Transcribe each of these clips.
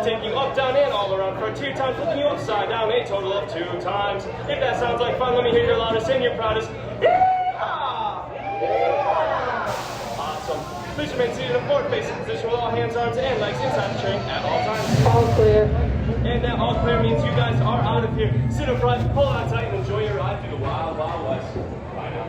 take you up, down, and all around frontier time, flipping you upside down a total of 2 times. If that sounds like fun, let me hear your loudest and your proudest. Yeehaw! Awesome. Please remain seated in a forward-facing position with all hands, arms, and legs inside the train at all times. All clear. And that all clear means you guys are out of here. Sit upright, hold on tight, and enjoy your ride through the Wild Wild West. Bye now.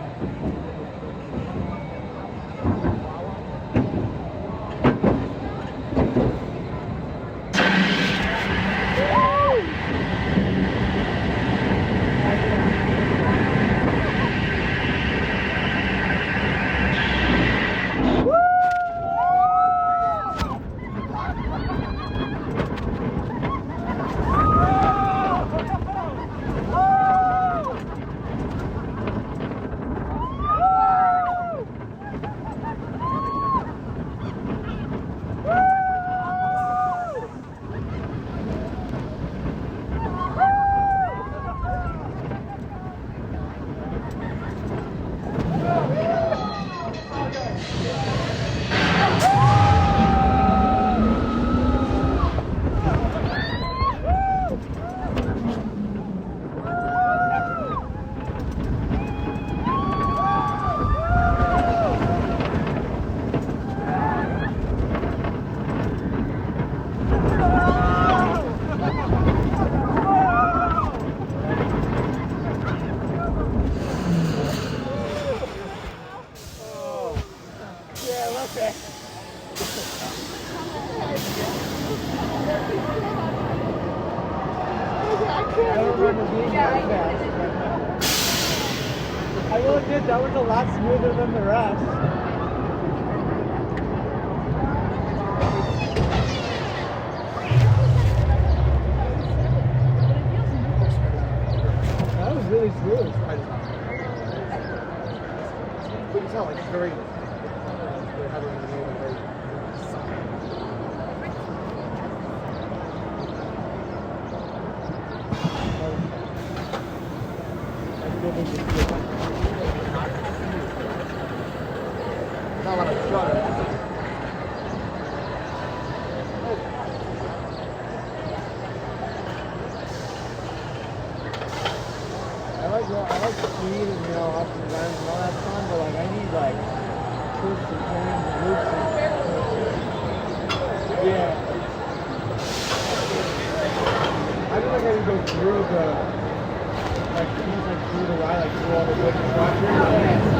I will admit that was a lot smoother than the rest. That was really smooth. You can tell, like, it's very... Not a lot of shutter. I like speed and, you know, ups and downs and all that fun, but like I need like twists and turns and loops and yeah. I feel like I can go through the through the ride, like through all the wood structures.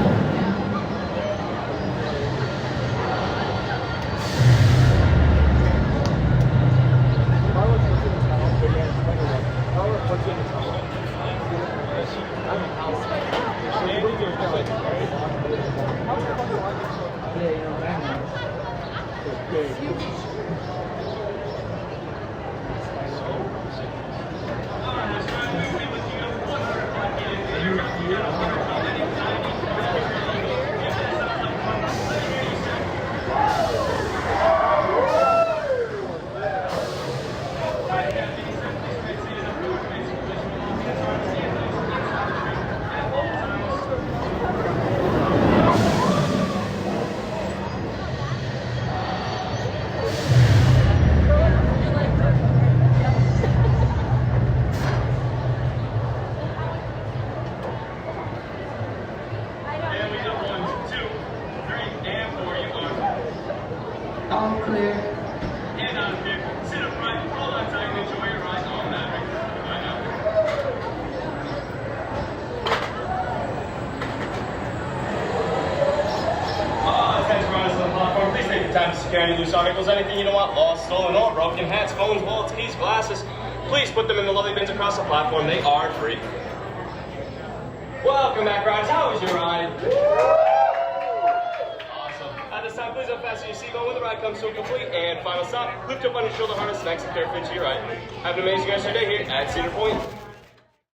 All clear. And out of here. Sit upright, hold on tight, and enjoy your ride on Maverick. Bye now. Attention riders on the platform, please take the time to secure any loose articles, anything you don't want lost, stolen, or broken, hats, phones, wallets, keys, glasses. Please put them in the lovely bins across the platform. They are free. Welcome back, riders. How was your ride? At this time, please unfasten your seatbelt when the ride comes to a complete and final stop. Lift up on your shoulder harness and exit carefully to your right. Have an amazing rest of your day here at Cedar Point.